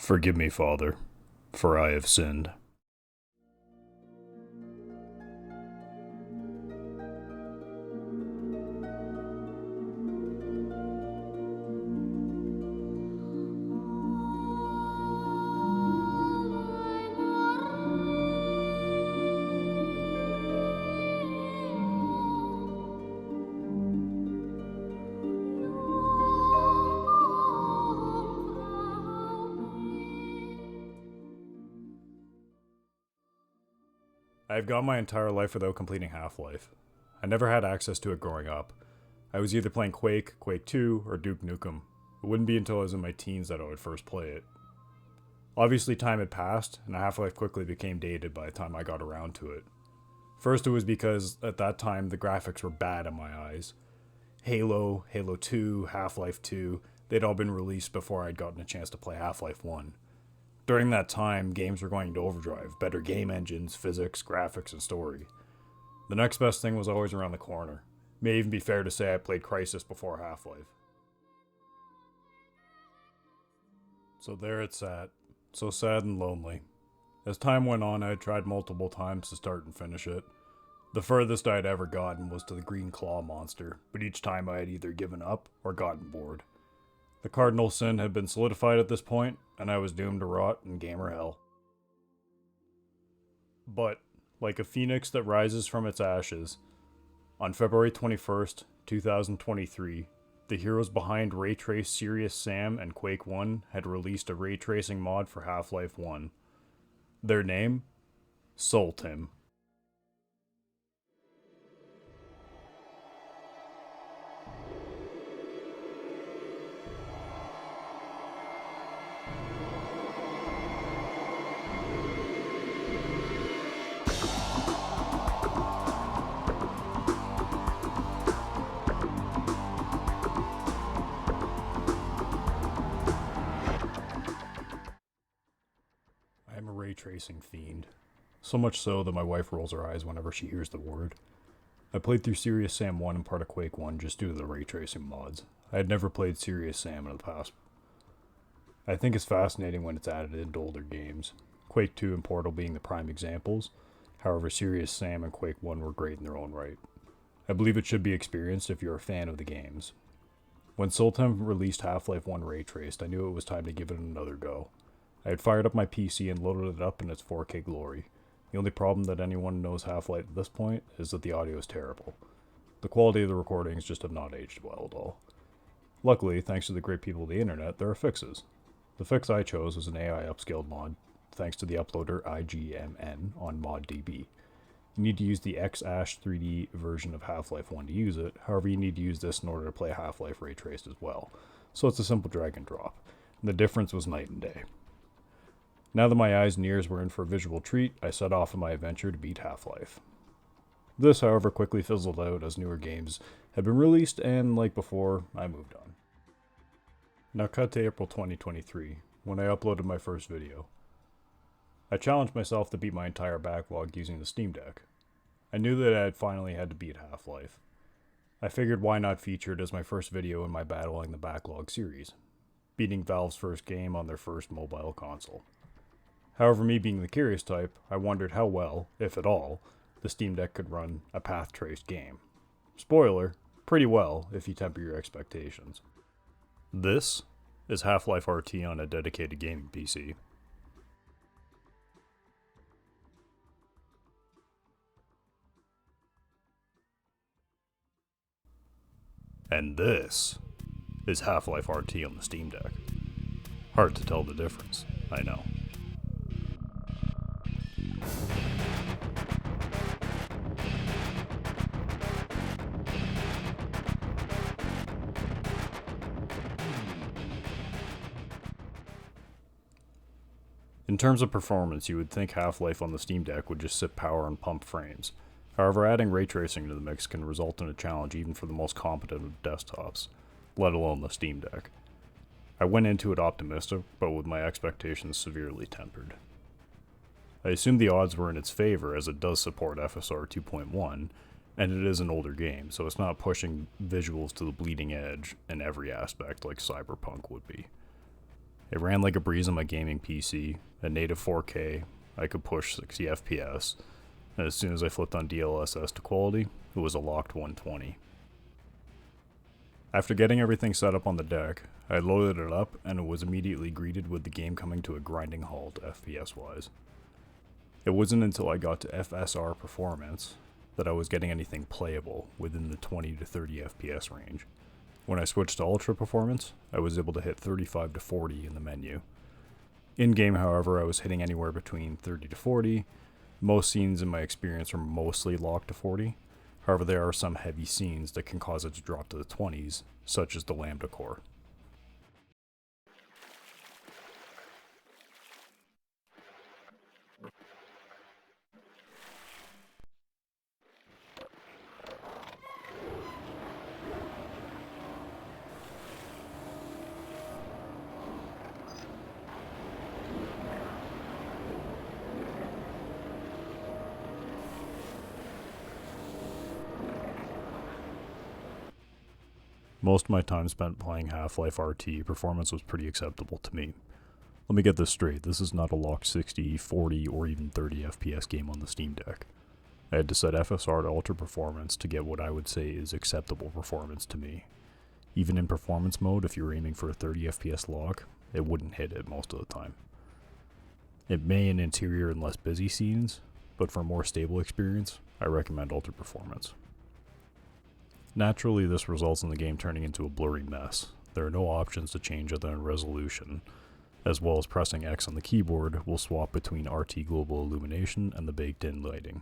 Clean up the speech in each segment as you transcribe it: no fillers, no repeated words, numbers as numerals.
Forgive me, Father, for I have sinned. I have gone my entire life without completing Half-Life. I never had access to it growing up. I was either playing Quake, Quake 2, or Duke Nukem. It wouldn't be until I was in my teens that I would first play it. Obviously time had passed, and Half-Life quickly became dated by the time I got around to it. First it was because, at that time, the graphics were bad in my eyes. Halo, Halo 2, Half-Life 2, they'd all been released before I'd gotten a chance to play Half-Life 1. During that time, games were going to overdrive, better game engines, physics, graphics, and story. The next best thing was always around the corner. It may even be fair to say I played Crysis before Half-Life. So there it sat, so sad and lonely. As time went on, I had tried multiple times to start and finish it. The furthest I had ever gotten was to the green claw monster, but each time I had either given up or gotten bored. The cardinal sin had been solidified at this point, and I was doomed to rot in gamer hell. But, like a phoenix that rises from its ashes, on February 21st, 2023, the heroes behind Ray Trace Serious Sam and Quake 1 had released a ray tracing mod for Half-Life 1. Their name? Sultim. I am a ray tracing fiend. So much so that my wife rolls her eyes whenever she hears the word. I played through Serious Sam 1 and part of Quake 1 just due to the ray tracing mods. I had never played Serious Sam in the past. I think it's fascinating when it's added into older games, Quake 2 and Portal being the prime examples. However, Serious Sam and Quake 1 were great in their own right. I believe it should be experienced if you're a fan of the games. When Sultim released Half-Life 1 Ray Traced, I knew it was time to give it another go. I had fired up my PC and loaded it up in its 4K glory. The only problem that anyone knows Half-Life at this point is that the audio is terrible. The quality of the recordings just have not aged well at all. Luckily, thanks to the great people of the internet, there are fixes. The fix I chose was an AI upscaled mod, thanks to the uploader IGMN on ModDB. You need to use the X-Ash 3D version of Half-Life 1 to use it, however you need to use this in order to play Half-Life Ray Traced as well. So it's a simple drag and drop. And the difference was night and day. Now that my eyes and ears were in for a visual treat, I set off on my adventure to beat Half-Life. This, however, quickly fizzled out as newer games had been released, and like before, I moved on. Now cut to April 2023, when I uploaded my first video. I challenged myself to beat my entire backlog using the Steam Deck. I knew that I had finally had to beat Half-Life. I figured why not feature it as my first video in my Battling the Backlog series, beating Valve's first game on their first mobile console. However, me being the curious type, I wondered how well, if at all, the Steam Deck could run a path-traced game. Spoiler, pretty well if you temper your expectations. This is Half-Life RT on a dedicated gaming PC. And this is Half-Life RT on the Steam Deck. Hard to tell the difference, I know. In terms of performance, you would think Half-Life on the Steam Deck would just sip power and pump frames. However, adding ray tracing to the mix can result in a challenge even for the most competent of desktops, let alone the Steam Deck. I went into it optimistic, but with my expectations severely tempered. I assumed the odds were in its favor as it does support FSR 2.1, and it is an older game, so it's not pushing visuals to the bleeding edge in every aspect like Cyberpunk would be. It ran like a breeze on my gaming PC, at native 4K, I could push 60 FPS, and as soon as I flipped on DLSS to quality, it was a locked 120. After getting everything set up on the deck, I loaded it up and it was immediately greeted with the game coming to a grinding halt FPS wise. It wasn't until I got to FSR performance that I was getting anything playable within the 20 to 30 FPS range. When I switched to Ultra Performance, I was able to hit 35 to 40 in the menu. In-game, however, I was hitting anywhere between 30 to 40. Most scenes in my experience are mostly locked to 40. However, there are some heavy scenes that can cause it to drop to the 20s, such as the Lambda Core. Most of my time spent playing Half-Life RT, performance was pretty acceptable to me. Let me get this straight, this is not a locked 60, 40, or even 30 FPS game on the Steam Deck. I had to set FSR to Ultra Performance to get what I would say is acceptable performance to me. Even in performance mode, if you're aiming for a 30 FPS lock, it wouldn't hit it most of the time. It may in interior and less busy scenes, but for a more stable experience, I recommend Ultra Performance. Naturally, this results in the game turning into a blurry mess. There are no options to change other than resolution, as well as pressing X on the keyboard will swap between RT Global Illumination and the baked-in lighting.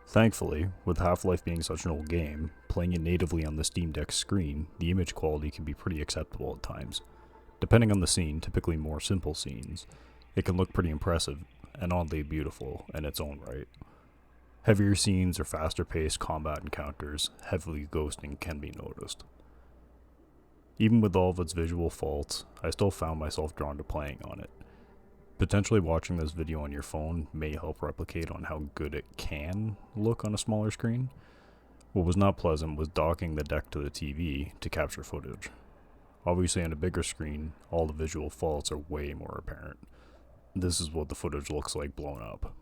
Thankfully, with Half-Life being such an old game, playing it natively on the Steam Deck screen, the image quality can be pretty acceptable at times. Depending on the scene, typically more simple scenes, it can look pretty impressive and oddly beautiful in its own right. Heavier scenes or faster paced combat encounters, heavily ghosting can be noticed. Even with all of its visual faults, I still found myself drawn to playing on it. Potentially watching this video on your phone may help replicate on how good it can look on a smaller screen. What was not pleasant was docking the deck to the TV to capture footage. Obviously on a bigger screen, all the visual faults are way more apparent. This is what the footage looks like blown up.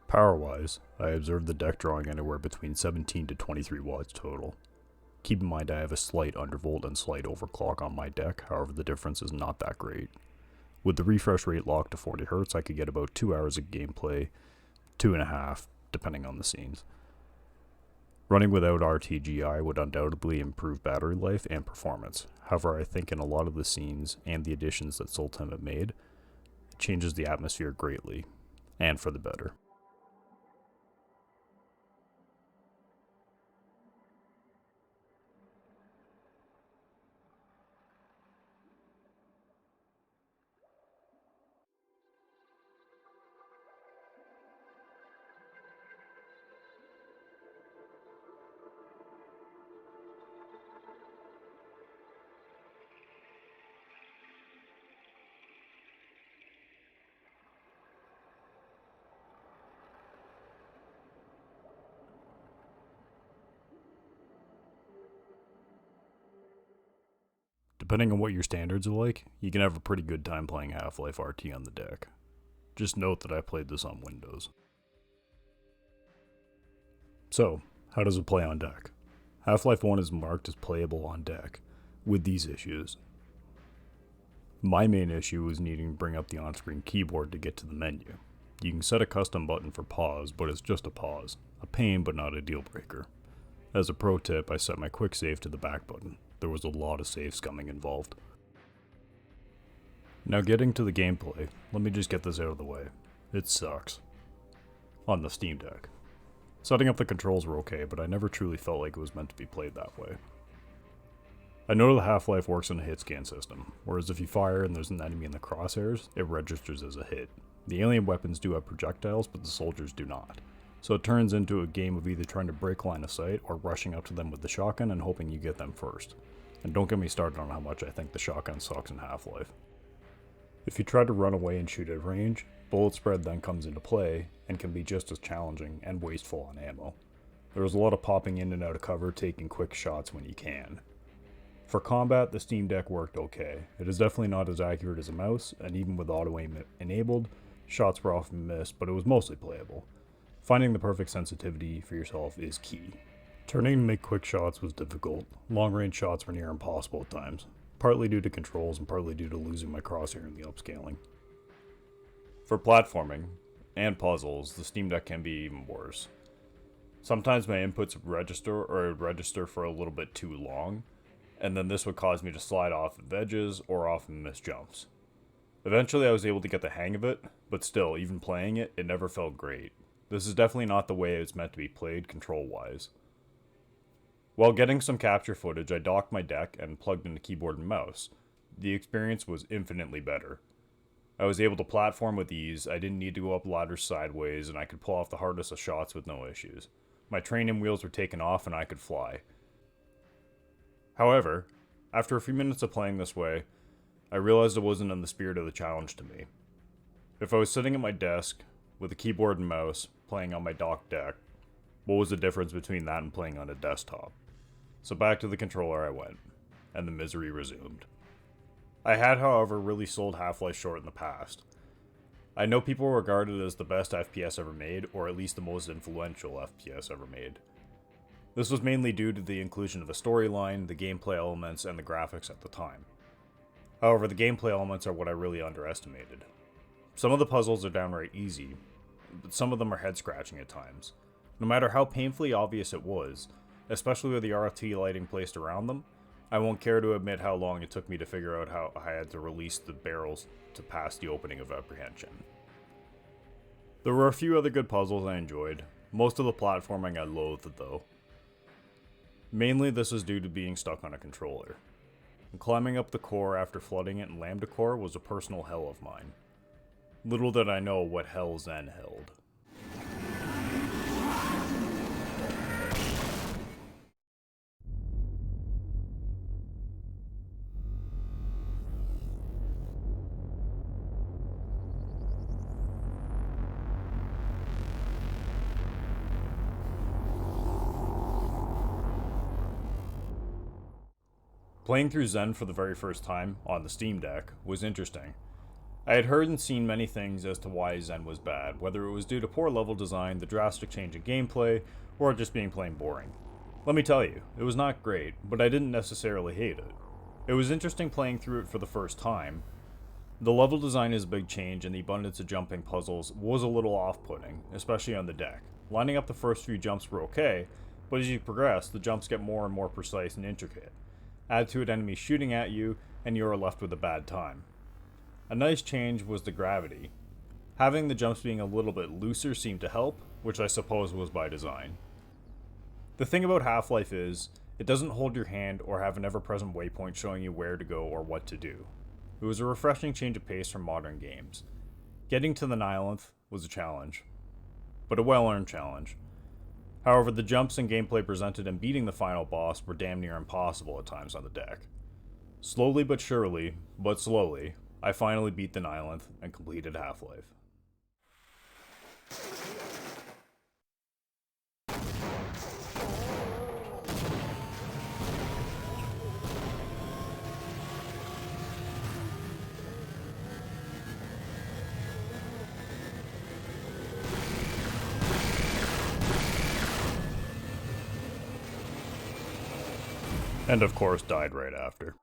Power-wise, I observed the deck drawing anywhere between 17 to 23 watts total. Keep in mind I have a slight undervolt and slight overclock on my deck, however the difference is not that great. With the refresh rate locked to 40 Hz, I could get about 2 hours of gameplay, 2.5, depending on the scenes. Running without RTGI would undoubtedly improve battery life and performance. However, I think in a lot of the scenes and the additions that Sultan have made, it changes the atmosphere greatly, and for the better. depending on what your standards are like, you can have a pretty good time playing Half-Life RT on the deck. Just note that I played this on Windows. So, how does it play on deck? Half-Life 1 is marked as playable on deck, with these issues. My main issue was needing to bring up the on-screen keyboard to get to the menu. You can set a custom button for pause, but it's just a pause. A pain, but not a deal breaker. As a pro tip, I set my quick save to the back button. There was a lot of save scumming involved. Now getting to the gameplay, let me just get this out of the way. It sucks. On the Steam Deck. Setting up the controls were okay, but I never truly felt like it was meant to be played that way. I know the Half-Life works on a hit scan system, whereas if you fire and there's an enemy in the crosshairs, it registers as a hit. The alien weapons do have projectiles, but the soldiers do not. So it turns into a game of either trying to break line of sight or rushing up to them with the shotgun and hoping you get them first. And don't get me started on how much I think the shotgun sucks in Half-Life. If you try to run away and shoot at range, bullet spread then comes into play and can be just as challenging and wasteful on ammo. There is a lot of popping in and out of cover, taking quick shots when you can. For combat, the Steam Deck worked okay. It is definitely not as accurate as a mouse, and even with auto aim enabled, shots were often missed, but it was mostly playable. Finding the perfect sensitivity for yourself is key. Turning to make quick shots was difficult. Long-range shots were near impossible at times, partly due to controls and partly due to losing my crosshair in the upscaling. For platforming and puzzles, the Steam Deck can be even worse. Sometimes my inputs would register for a little bit too long, and then this would cause me to slide off of edges or often miss jumps. Eventually I was able to get the hang of it, but still, even playing it, it never felt great. This is definitely not the way it's meant to be played control-wise. While getting some capture footage, I docked my deck and plugged in the keyboard and mouse. The experience was infinitely better. I was able to platform with ease, I didn't need to go up ladders sideways, and I could pull off the hardest of shots with no issues. My training wheels were taken off and I could fly. However, after a few minutes of playing this way, I realized it wasn't in the spirit of the challenge to me. If I was sitting at my desk, with a keyboard and mouse, playing on my docked deck, what was the difference between that and playing on a desktop? So back to the controller I went, and the misery resumed. I had, however, really sold Half-Life short in the past. I know people regard it as the best FPS ever made, or at least the most influential FPS ever made. This was mainly due to the inclusion of a storyline, the gameplay elements, and the graphics at the time. However, the gameplay elements are what I really underestimated. Some of the puzzles are downright easy, but some of them are head-scratching at times. No matter how painfully obvious it was, especially with the RT lighting placed around them, I won't care to admit how long it took me to figure out how I had to release the barrels to pass the opening of apprehension. There were a few other good puzzles I enjoyed. Most of the platforming I loathed, though. Mainly this is due to being stuck on a controller. And climbing up the core after flooding it in Lambda Core was a personal hell of mine. Little did I know what hell Zen held. Playing through Zen for the very first time, on the Steam Deck, was interesting. I had heard and seen many things as to why Zen was bad, whether it was due to poor level design, the drastic change in gameplay, or just being plain boring. Let me tell you, it was not great, but I didn't necessarily hate it. It was interesting playing through it for the first time. The level design is a big change, and the abundance of jumping puzzles was a little off-putting, especially on the deck. Lining up the first few jumps were okay, but as you progress, the jumps get more and more precise and intricate. Add to it enemies shooting at you, and you are left with a bad time. A nice change was the gravity. Having the jumps being a little bit looser seemed to help, which I suppose was by design. The thing about Half-Life is, it doesn't hold your hand or have an ever-present waypoint showing you where to go or what to do. It was a refreshing change of pace from modern games. Getting to the Nihilith was a challenge, but a well-earned challenge. However, the jumps and gameplay presented in beating the final boss were damn near impossible at times on the deck. Slowly but surely, but slowly, I finally beat the Nihilith and completed Half-Life. and of course died right after.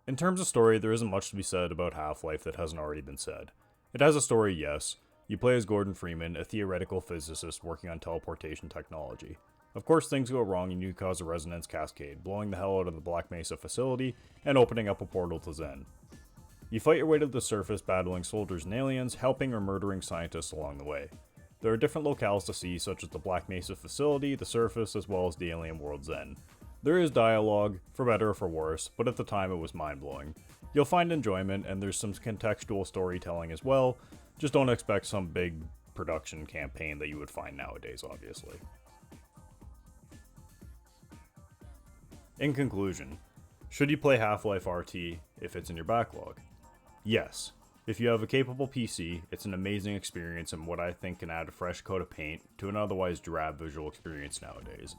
In terms of story, there isn't much to be said about Half-Life that hasn't already been said. It has a story, yes. You play as Gordon Freeman, a theoretical physicist working on teleportation technology. Of course, things go wrong and you cause a resonance cascade, blowing the hell out of the Black Mesa facility and opening up a portal to Zen. You fight your way to the surface, battling soldiers and aliens, helping or murdering scientists along the way. There are different locales to see, such as the Black Mesa facility, the surface, as well as the alien world Zen. There is dialogue, for better or for worse, but at the time it was mind-blowing. You'll find enjoyment, and there's some contextual storytelling as well, just don't expect some big production campaign that you would find nowadays, obviously. In conclusion, should you play Half-Life RT if it's in your backlog? Yes. If you have a capable PC, it's an amazing experience and what I think can add a fresh coat of paint to an otherwise drab visual experience nowadays.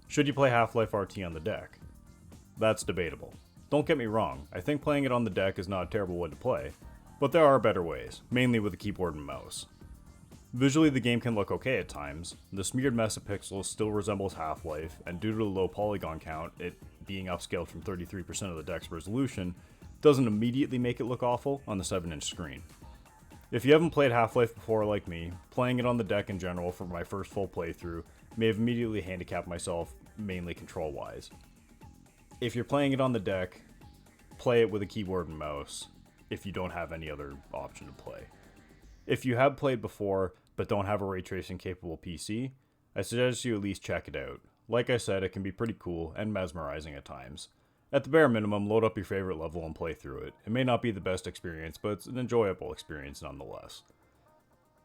Should you play Half-Life RT on the deck? That's debatable. Don't get me wrong, I think playing it on the deck is not a terrible way to play, but there are better ways, mainly with a keyboard and mouse. Visually, the game can look okay at times. The smeared mess of pixels still resembles Half-Life, and due to the low polygon count, it being upscaled from 33% of the deck's resolution, doesn't immediately make it look awful on the 7-inch screen. If you haven't played Half-Life before like me, playing it on the deck in general for my first full playthrough may have immediately handicapped myself, mainly control-wise. If you're playing it on the deck, play it with a keyboard and mouse, if you don't have any other option to play. If you have played before, but don't have a ray tracing capable PC, I suggest you at least check it out. Like I said, it can be pretty cool and mesmerizing at times. At the bare minimum, load up your favorite level and play through it. It may not be the best experience, but it's an enjoyable experience nonetheless.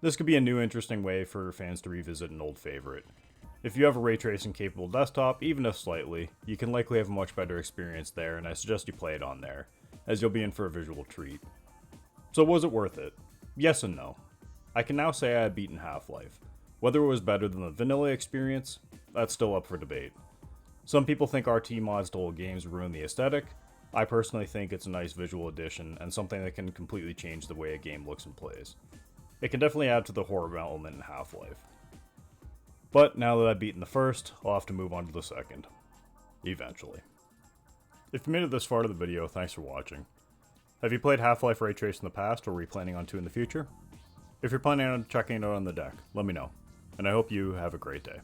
This could be a new interesting way for fans to revisit an old favorite. If you have a ray tracing capable desktop, even if slightly, you can likely have a much better experience there, and I suggest you play it on there, as you'll be in for a visual treat. So was it worth it? Yes and no. I can now say I have beaten Half-Life. Whether it was better than the vanilla experience, that's still up for debate. Some people think RT mods to old games ruin the aesthetic. I personally think it's a nice visual addition and something that can completely change the way a game looks and plays. It can definitely add to the horror element in Half-Life. But now that I've beaten the first, I'll have to move on to the second. Eventually. If you made it this far to the video, thanks for watching. Have you played Half-Life Ray Trace in the past, or are you planning on to in the future? If you're planning on checking it out on the deck, let me know. And I hope you have a great day.